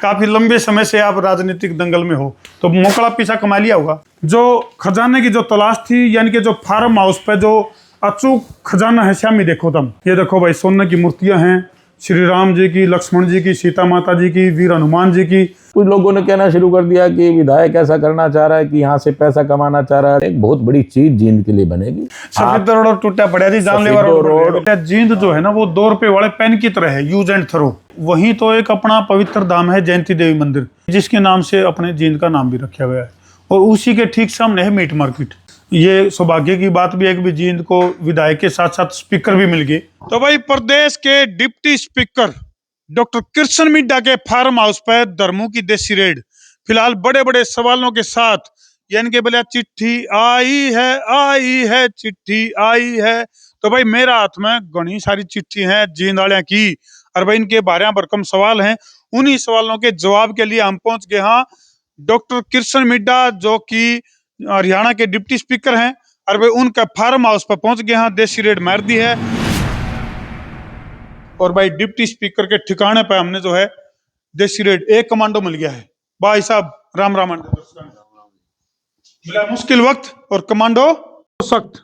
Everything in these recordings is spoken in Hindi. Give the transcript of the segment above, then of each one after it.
काफी लंबे समय से आप राजनीतिक दंगल में हो, तो मोकड़ा पीछा कमा लिया होगा। जो खजाने की जो तलाश थी, यानी कि जो फार्म हाउस पे जो अचूक खजाना है, श्यामी देखो तुम, ये देखो भाई सोने की मूर्तियां हैं, श्री राम जी की, लक्ष्मण जी की, सीता माता जी की, वीर हनुमान जी की। कुछ लोगों ने कहना शुरू कर दिया कि विधायक ऐसा करना चाह रहा है कि यहाँ से पैसा कमाना चाह रहा है। एक बहुत बड़ी चीज जींद के लिए बनेगी। सफेद रोड टूटा पड़ा जी, जानलेवा रोड। जींद जो है ना वो 2 रुपए वाले पेन की तरह है, यूज एंड थ्रो। वहीं तो एक अपना पवित्र धाम है जयंती देवी मंदिर, जिसके नाम से अपने जींद का नाम भी रखा गया है, और उसी के ठीक सामने है मीट मार्केट। ये सौभाग्य की बात भी है कि जींद को विधायक के साथ साथ स्पीकर भी मिल गए। तो भाई प्रदेश के deputy speaker doctor Krishna Middha के फार्म हाउस पर धर्मों की देसी रेड, फिलहाल बड़े बड़े सवालों के साथ, यानी कि बोले चिट्ठी आई है चिट्ठी आई है। तो भाई मेरा हाथ में घनी सारी चिट्ठी हैं जींद वाले की, और भाई इनके बारे भरकम सवाल हैं। उन्हीं सवालों के जवाब के लिए हम पहुंच गए हाँ डॉक्टर कृष्ण मिड्डा, जो कि हरियाणा के डिप्टी स्पीकर हैं, और भाई उनका फार्म हाउस पर पहुंच गए हाँ, देसी रेड मार दी है। और भाई डिप्टी स्पीकर के ठिकाने पर हमने जो है देसी रेड, एक कमांडो मिल गया है। भाई साहब राम राम, मिला मुश्किल वक्त और कमांडो सख्त।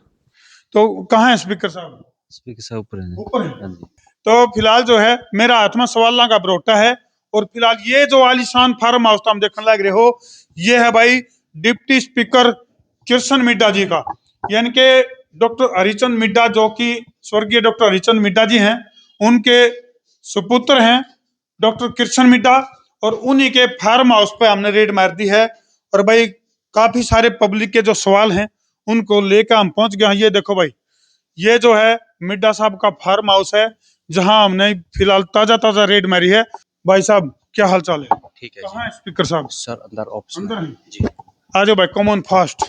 तो कहाँ है स्पीकर साहब? स्पीकर साहब ऊपर है। ऊपर है। हाँ जी। तो फिलहाल जो है मेरा हाथ में सवालों का बरोटा है, और फिलहाल ये जो आलीशान फार्म हाउस हम देखने लग रहे हो, ये है भाई डिप्टी स्पीकर कृष्ण मिड्डा जी का, यानी कि डॉक्टर हरिचंद मिड्डा, जो कि स्वर्गीय डॉक्टर हरिचंद मिड्डा जी हैं, उनके सुपुत्र हैं डॉक्टर कृष्ण मिड्डा, और उन्हीं के फार्म हाउस पे हमने रेड मार दी है। और भाई काफी सारे पब्लिक के जो सवाल हैं उनको लेकर हम पहुंच गए हैं। ये देखो भाई, ये जो है मिड्डा साहब का फार्म हाउस है, जहां हमने फिलहाल ताजा रेड मारी है। भाई साहब क्या हाल चाल है? ठीक है। कहाँ है स्पीकर साहब? सर अंदर ऑप्शन अंदर है जी। आ जाओ भाई, कॉमन फास्ट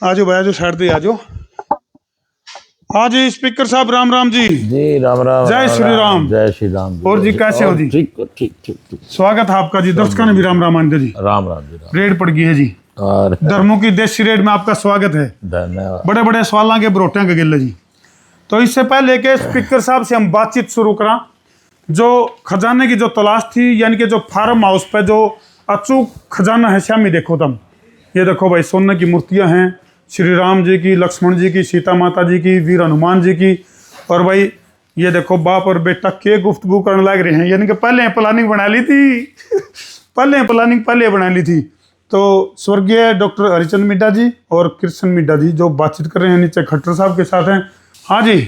आ जाओ भाई, आ जाओ साइड दे आ जाओ। हाँ जी स्पीकर साहब राम राम जी। जी राम राम। जय श्री राम। जय श्री राम। और जी कैसे हो जी? ठीक ठीक ठीक ठीक। स्वागत है आपका जी, दर्शकों ने भी राम राम आनंद जी। राम राम जी। रेड पड़ गई है जी, और धर्मों की देसी रेड में आपका स्वागत है। धन्यवाद। बड़े बड़े सवालों के बरोटियां के गिले जी। तो इससे पहले के स्पीकर साहब से हम बातचीत शुरू करा, जो खजाने की जो तलाश थी, यानी कि जो फार्म हाउस पे जो अचूक खजाना है, श्यामी देखो तुम, ये देखो भाई सोने की मूर्तियां हैं, श्री राम जी की, लक्ष्मण जी की, सीता माता जी की, वीर हनुमान जी की। और भाई ये देखो बाप और बेटा के गुफ्तगू करने लग रहे हैं, यानी कि पहले प्लानिंग बना ली थी पहले बना ली थी। तो स्वर्गीय डॉक्टर हरिचंद मिड्डा जी और कृष्ण मिड्डा जी जो बातचीत कर रहे हैं नीचे खट्टर साहब के साथ हैं। हाँ जी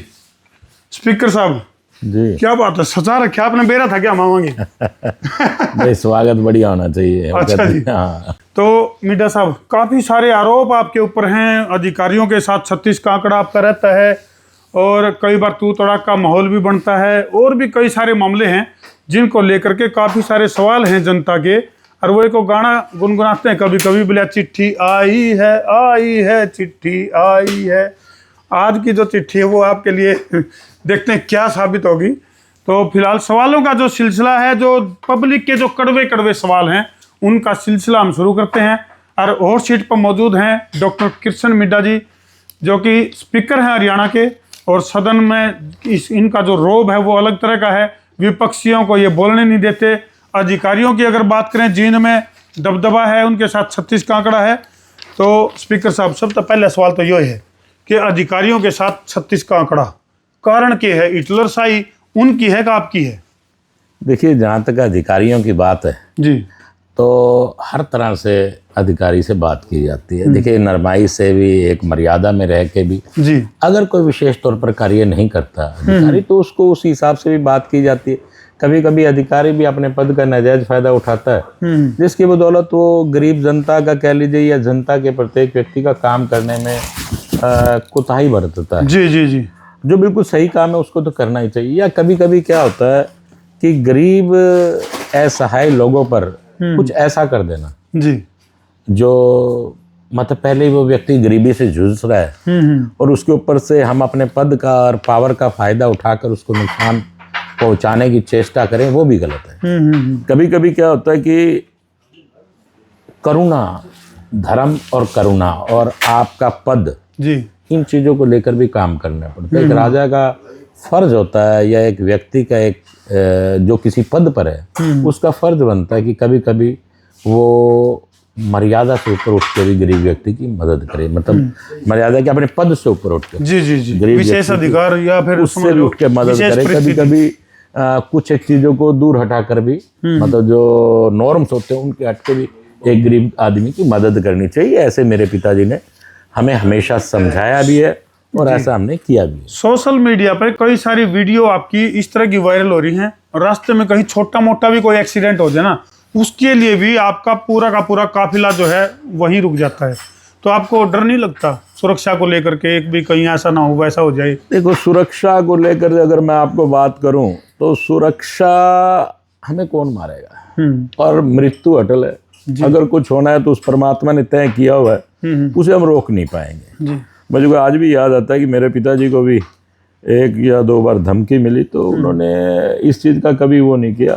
स्पीकर साहब जी, क्या बात है, सचा रखा आपने, बेरा था क्या मांगे? भाई स्वागत बढ़िया होना चाहिए। अच्छा जी। हाँ। तो मिड्डा साहब काफी सारे आरोप आपके ऊपर हैं, अधिकारियों के साथ 36 का आंकड़ा आपका रहता है, और कई बार तू तड़ाक का माहौल भी बनता है, और भी कई सारे मामले हैं जिनको लेकर के काफी सारे सवाल हैं जनता के। और वो एक गाना गुनगुनाते हैं कभी कभी, बोले चिट्ठी आई है चिट्ठी आई है। आज की जो चिट्ठी है वो आपके लिए देखते हैं क्या साबित होगी। तो फिलहाल सवालों का जो सिलसिला है, जो पब्लिक के जो कड़वे सवाल हैं, उनका सिलसिला हम शुरू करते हैं। और हॉट सीट पर मौजूद हैं डॉक्टर कृष्ण मिड्डा जी, जो कि स्पीकर हैं हरियाणा के, और सदन में इनका जो रोब है वो अलग तरह का है, विपक्षियों को ये बोलने नहीं देते। अधिकारियों की अगर बात करें, जींद में दबदबा है, उनके साथ 36 का आंकड़ा है। तो स्पीकर साहब सबसे पहला सवाल तो ये है कि अधिकारियों के साथ 36 का आंकड़ा कारण क्या है? हिटलर शाही उनकी है कि आपकी है? देखिए जहाँ तक अधिकारियों की बात है जी, तो हर तरह से अधिकारी से बात की जाती है। देखिए नरमाई से भी, एक मर्यादा में रह के भी जी, अगर कोई विशेष तौर पर कार्य नहीं करता अधिकारी तो उसको उस हिसाब से भी बात की जाती है। कभी कभी अधिकारी भी अपने पद का नाजायज फायदा उठाता है, जिसकी बदौलत वो गरीब जनता का कह लीजिए या जनता के प्रत्येक व्यक्ति का काम करने में कोताही बरतता है। जी जी जी, जो बिल्कुल सही काम है उसको तो करना ही चाहिए। या कभी कभी क्या होता है कि गरीब असहाय लोगों पर कुछ ऐसा कर देना जी, जो मतलब पहले ही वो व्यक्ति गरीबी से जूझ रहा है और उसके ऊपर से हम अपने पद का और पावर का फायदा उठाकर उसको नुकसान पहुंचाने की चेष्टा करें, वो भी गलत है। कभी कभी क्या होता है कि करुणा, धर्म और करुणा और आपका पद, जी, इन चीज़ों को लेकर भी काम करना पड़ता है। एक राजा का फर्ज होता है, या एक व्यक्ति का एक जो किसी पद पर है उसका फर्ज बनता है कि कभी कभी वो मर्यादा से ऊपर उठ के भी गरीब व्यक्ति की मदद करे, मतलब मर्यादा के अपने पद से ऊपर उठ के जी जी जी, गरीब विशेष अधिकार या फिर उससे भी उठ के मदद करे। कभी कभी कुछ एक चीजों को दूर हटाकर भी, मतलब जो नॉर्म्स होते हैं उनके हट के भी एक गरीब आदमी की मदद करनी चाहिए। ऐसे मेरे पिताजी ने हमें हमेशा समझाया भी है और ऐसा हमने किया भी है। सोशल मीडिया पर कई सारी वीडियो आपकी इस तरह की वायरल हो रही हैं, रास्ते में कहीं छोटा मोटा भी कोई एक्सीडेंट हो जाए ना, उसके लिए भी आपका पूरा का पूरा काफिला जो है वहीं रुक जाता है। तो आपको डर नहीं लगता सुरक्षा को लेकर के, एक भी कहीं ऐसा ना हो वैसा हो जाए? देखो, सुरक्षा को लेकर अगर मैं आपको बात करूं तो सुरक्षा हमें कौन मारेगा, और मृत्यु अटल है। अगर कुछ होना है तो उस परमात्मा ने तय किया हुआ है, उसे हम रोक नहीं पाएंगे। मुझे को आज भी याद आता है कि मेरे पिताजी को भी 1 या 2 बार धमकी मिली, तो उन्होंने इस चीज़ का कभी वो नहीं किया,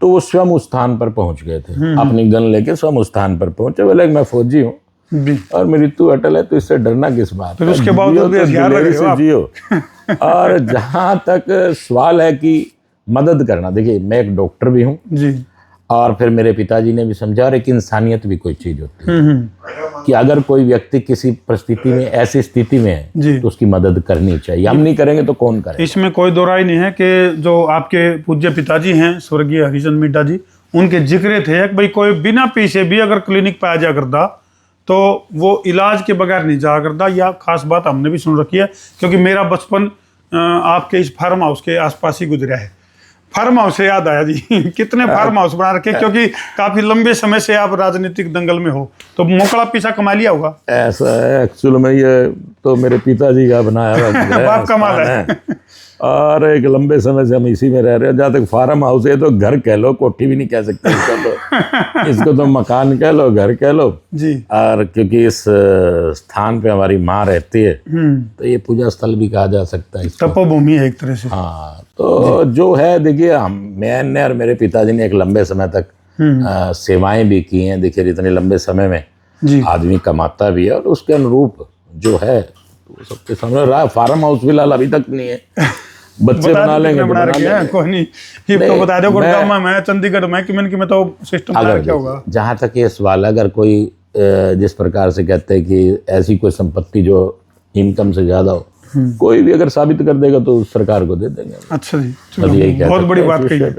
तो वो स्वयं उस स्थान पर पहुंच गए थे, अपनी गन लेके स्वयं उस स्थान पर पहुंचे। बोले मैं फौजी हूँ और मृत्यु अटल है, तो इससे डरना किस बात? फिर उसके बाद जियो। और जहाँ तक सवाल है कि मदद करना, देखिए मैं एक डॉक्टर भी हूँ जी, और फिर मेरे पिताजी ने भी समझा, और एक इंसानियत भी कोई चीज होती है कि अगर कोई व्यक्ति किसी परिस्थिति में, ऐसी स्थिति में है, तो उसकी मदद करनी चाहिए। हम नहीं करेंगे तो कौन करेगा? इसमें कोई दो राय नहीं है कि जो आपके पूज्य पिताजी हैं स्वर्गीय हरिचंद मिड्डा जी, उनके जिक्र थे कि भाई कोई बिना पैसे भी अगर क्लिनिक पे आ जा करता तो वो इलाज के बगैर नहीं जा करता। या खास बात हमने भी सुन रखी है, क्योंकि मेरा बचपन आपके इस फार्म हाउस के आसपास ही गुजरा है। फार्म हाउस से याद आया जी, कितने फार्म हाउस बना रखे, क्योंकि काफी लंबे समय से आप राजनीतिक दंगल में हो, तो मोकड़ा पीछा कमा लिया होगा। ऐसा है, एक्चुअल में ये तो मेरे पिताजी का बनाया हुआ बाप कमाल है। और एक लंबे समय से हम इसी में रह रहे हैं। जहाँ तक फार्म हाउस है तो घर कह लो, कोठी भी नहीं कह सकते इसको तो मकान कह लो, घर कह लो जी। और क्योंकि इस स्थान पे हमारी माँ रहती है तो ये पूजा स्थल भी कहा जा सकता है, तपोभूमि है एक तरह से। हाँ, तो जो है देखिए, मैंने और मेरे पिताजी ने एक लंबे समय तक सेवाएं भी की हैं। देखिए इतने लंबे समय में आदमी कमाता भी है और उसके अनुरूप जो है तो सबके सामने रहा। फार्म हाउस फिलहाल अभी तक नहीं है, बच्चे बना लेंगे, बना रखे कोई नहीं, तो बता दो गुड़गांव में, चंडीगढ़ में, कि मैं तो सिस्टम क्या होगा। जहाँ तक ये सवाल, अगर कोई जिस प्रकार से कहते हैं कि ऐसी कोई संपत्ति जो इनकम से ज्यादा हो, कोई भी अगर साबित कर देगा तो सरकार को दे देंगे। अच्छा जी, बहुत बड़ी बात कही है।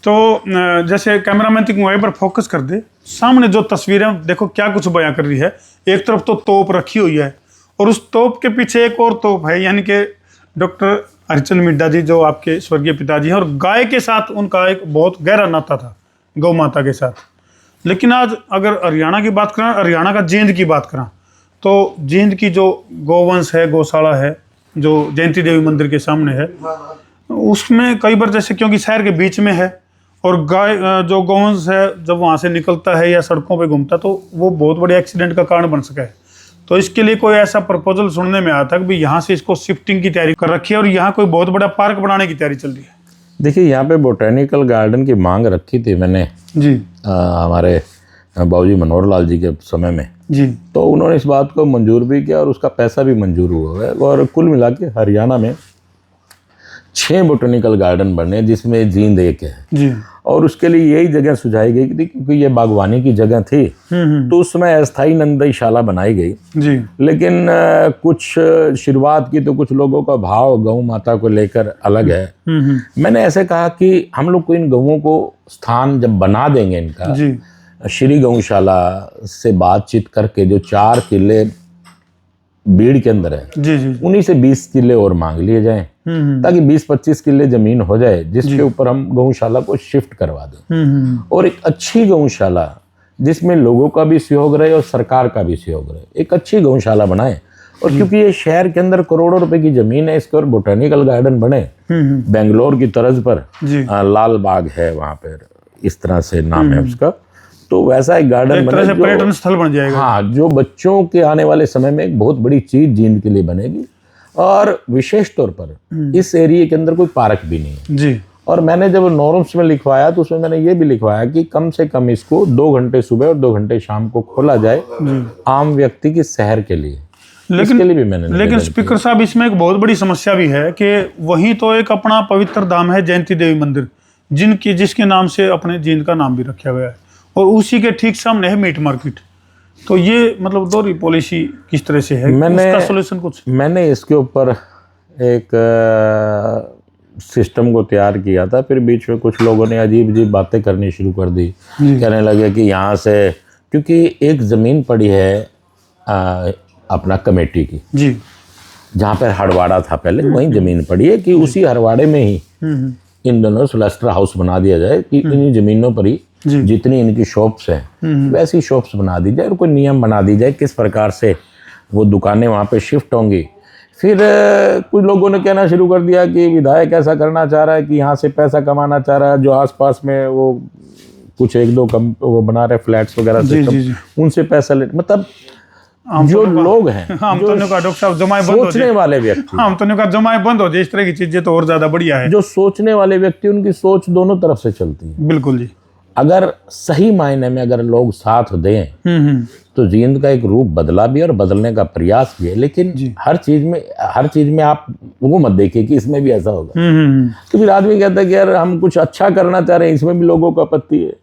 तो जैसे कैमरामैन की मोबाइल पर फोकस कर दे, सामने जो तस्वीरें देखो क्या कुछ बयां कर रही है। एक तरफ तो तोप रखी हुई है और उस तोप के पीछे एक और तोप है, यानी कि डॉक्टर हरिचंद मिड्डा जी जो आपके स्वर्गीय पिताजी हैं, और गाय के साथ उनका एक बहुत गहरा नाता था, गौ माता के साथ। लेकिन आज अगर हरियाणा की बात करें, हरियाणा का जींद की बात करें, तो जींद की जो गौवंश है, गौशाला है जो जयंती देवी मंदिर के सामने है, उसमें कई बार जैसे, क्योंकि शहर के बीच में है और गाय जो गौवंश है जब वहाँ से निकलता है या सड़कों पे घूमता, तो वो बहुत बड़े एक्सीडेंट का कारण बन सका है। तो इसके लिए कोई ऐसा प्रपोजल सुनने में आया था कि यहाँ से इसको शिफ्टिंग की तैयारी कर रखी है और यहाँ कोई बहुत बड़ा पार्क बनाने की तैयारी चल रही है। देखिए यहाँ पे बोटेनिकल गार्डन की मांग रखी थी मैंने जी, हमारे बाबूजी मनोहर लाल जी के समय में जी, तो उन्होंने इस बात को मंजूर भी किया और उसका पैसा भी मंजूर हुआ है। और कुल मिला के हरियाणा में 6 बोटेनिकल गार्डन बने, जिसमें जींद एक है जी। और उसके लिए यही जगह सुझाई गई थी, क्योंकि ये बागवानी की जगह थी तो उसमें अस्थायी नंदईशाला बनाई गई जी। लेकिन कुछ शुरुआत की तो कुछ लोगों का भाव गौ माता को लेकर अलग है। मैंने ऐसे कहा कि हम लोग को इन गौओं को स्थान जब बना देंगे इनका जी, श्री गौशाला से बातचीत करके, जो 4 किले बीड़ के अंदर है जी, जी, उन्हीं से 20 किले और मांग लिए जाएं, ताकि 20-25 किले जमीन हो जाए जिसके ऊपर हम गौशाला को शिफ्ट करवा दें। और एक अच्छी गौशाला जिसमें लोगों का भी सहयोग रहे और सरकार का भी सहयोग रहे, एक अच्छी गौशाला बनाए। और क्योंकि ये शहर के अंदर करोड़ों रुपए की जमीन है, इसके और बोटेनिकल गार्डन बने बेंगलोर की तर्ज पर, लाल बाग है वहां पर, इस तरह से नाम है उसका, तो वैसा एक गार्डन बने, पर्यटन स्थल बन जाएगा। हाँ, जो बच्चों के आने वाले समय में एक बहुत बड़ी चीज जींद के लिए बनेगी। और विशेष तौर पर इस एरिया के अंदर कोई पार्क भी नहीं है जी। और मैंने जब नॉर्म्स में लिखवाया तो उसमें मैंने ये भी लिखवाया कि कम से कम इसको 2 घंटे सुबह और 2 घंटे शाम को खोला जाए आम व्यक्ति की सैर के लिए। इसके लिए भी मैंने लेकिन निवेदन स्पीकर साहब इसमें एक बहुत बड़ी समस्या भी है कि वहीं तो एक अपना पवित्र धाम है जयंती देवी मंदिर, जिसके नाम से अपने जींद का नाम भी रखा गया है, और उसी के ठीक सामने है मीट मार्केट। तो ये मतलब दोहरी पॉलिसी किस तरह से है, उसका सोल्यूशन कुछ? मैंने इसके ऊपर एक सिस्टम को तैयार किया था, फिर बीच में कुछ लोगों ने अजीब अजीब बातें करनी शुरू कर दी। कहने लगे कि यहाँ से, क्योंकि एक ज़मीन पड़ी है अपना कमेटी की जी, जहाँ पर हड़वाड़ा था पहले, वहीं ज़मीन पड़ी है कि उसी हड़वाड़े में ही इन दोनों क्लस्टर हाउस बना दिया जाए कि इन ज़मीनों पर ही जितनी इनकी शॉप्स हैं वैसी शॉप्स बना दी जाए, और कोई नियम बना दी जाए किस प्रकार से वो दुकानें वहाँ पे शिफ्ट होंगी। फिर कुछ लोगों ने कहना शुरू कर दिया कि विधायक ऐसा करना चाह रहा है कि यहाँ से पैसा कमाना चाह रहा है, जो आसपास में वो कुछ एक दो वो बना रहे फ्लैट्स वगैरह सिस्टम, उनसे पैसा ले, मतलब जो लोग हैं, हम तो ने कहा डॉक्टर साहब जमाए बंद हो जाए, सोचने वाले व्यक्ति, हम तो ने कहा जमाए बंद हो जाए, इस तरह की चीजें तो और ज्यादा बढ़िया है। जो सोचने वाले व्यक्ति, उनकी सोच दोनों तरफ से चलती है। बिल्कुल जी। अगर सही मायने में अगर लोग साथ दें तो जींद का एक रूप बदला भी और बदलने का प्रयास भी है। लेकिन हर चीज में आप वो मत देखिए कि इसमें भी ऐसा होगा, तो फिर आदमी कहता है कि यार हम कुछ अच्छा करना चाह रहे हैं, इसमें भी लोगों को आपत्ति है।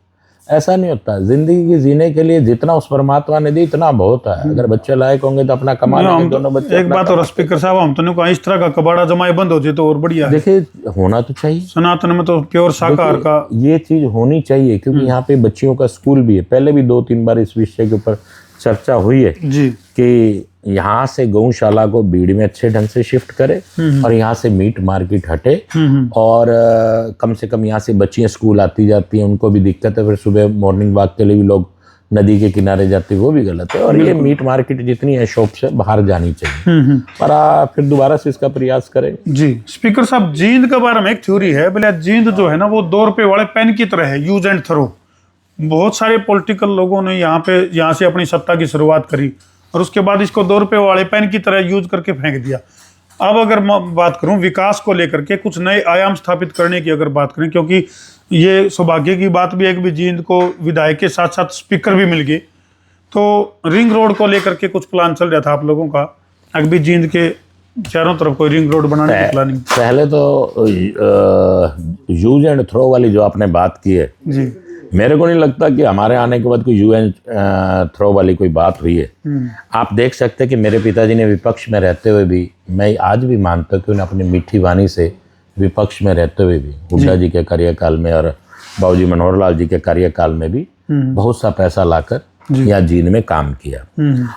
ऐसा नहीं होता। जिंदगी की जीने के लिए जितना उस परमात्मा ने दी इतना बहुत है। अगर बच्चे लायक होंगे तो अपना कमा लेंगे दोनों बच्चे। एक बात और स्पीकर साहब, हम तो कहा इस तरह का कबाड़ा जमाए बंद हो जाए तो और बढ़िया है। देखिए होना तो चाहिए, सनातन में तो प्योर शाकाहार का ये चीज होनी चाहिए, क्योंकि यहाँ पे बच्चियों का स्कूल भी है। पहले भी 2-3 बार इस विषय के ऊपर चर्चा हुई है जी कि यहाँ से गौशाला को बीड़ में अच्छे ढंग से शिफ्ट करे और यहाँ से मीट मार्केट हटे, और कम से कम यहाँ से बच्चियाँ स्कूल आती जाती हैं, उनको भी दिक्कत है। फिर सुबह मॉर्निंग वॉक के लिए भी लोग नदी के किनारे जाते हैं, वो भी गलत है। और ये मीट मार्केट जितनी है शॉप से बाहर जानी चाहिए, पर फिर दोबारा से इसका प्रयास करेंगे। जी स्पीकर साहब, जींद के बारे में एक थ्योरी है, बोले जींद जो है ना वो 2 रुपए वाले पेन की तरह है, यूज एंड थ्रो। बहुत सारे पॉलिटिकल लोगों ने यहाँ से अपनी सत्ता की शुरुआत करी और उसके बाद इसको 2 रुपए वाले पेन की तरह यूज करके फेंक दिया। अब अगर मैं बात करूं विकास को लेकर के, कुछ नए आयाम स्थापित करने की अगर बात करें, क्योंकि ये सौभाग्य की बात भी है कि जींद को विधायक के साथ साथ स्पीकर भी मिल गए, तो रिंग रोड को लेकर के कुछ प्लान चल रहा था आप लोगों का, अभी जींद के चारों तरफ कोई रिंग रोड बनाने की प्लानिंग? पहले तो यूज एंड थ्रो वाली जो आपने बात की है जी, मेरे को नहीं लगता कि हमारे आने के बाद कोई यूज एंड थ्रो वाली कोई बात हुई है। आप देख सकते हैं कि मेरे पिताजी ने विपक्ष में रहते हुए भी, मैं आज भी मानता हूँ कि उन्हें अपनी मीठी वाणी से विपक्ष में रहते हुए भी, हुड्डा जी के कार्यकाल में और बाबूजी मनोहर लाल जी के कार्यकाल में भी बहुत सा पैसा लाकर यहाँ जींद में काम किया।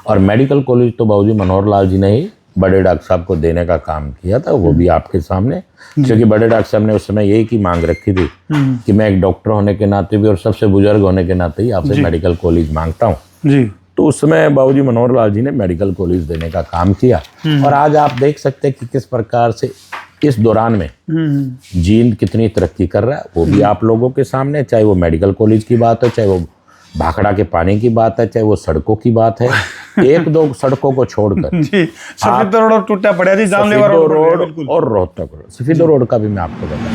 और मेडिकल कॉलेज तो बाबूजी मनोहर लाल जी ने ही बड़े डॉक्टर साहब को देने का काम किया था, वो भी आपके सामने, क्योंकि बड़े डॉक्टर साहब ने उस समय यही की मांग रखी थी कि मैं एक डॉक्टर होने के नाते भी और सबसे बुजुर्ग होने के नाते ही आपसे मेडिकल कॉलेज मांगता हूँ जी। तो उस समय बाबूजी मनोहर लाल जी ने मेडिकल कॉलेज देने का काम किया। और आज आप देख सकते हैं कि किस प्रकार से इस दौरान में जींद कितनी तरक्की कर रहा है, वो भी आप लोगों के सामने। चाहे वो मेडिकल कॉलेज की बात है, चाहे वो भाखड़ा के पानी की बात है, चाहे वो सड़कों की बात है, 1-2 सड़कों को छोड़कर जी, सफेद रोड टूटा पड़ा जी, जानलेवा रोड और रोहतक रोड, सफेद रोड का भी मैं आपको बताऊं,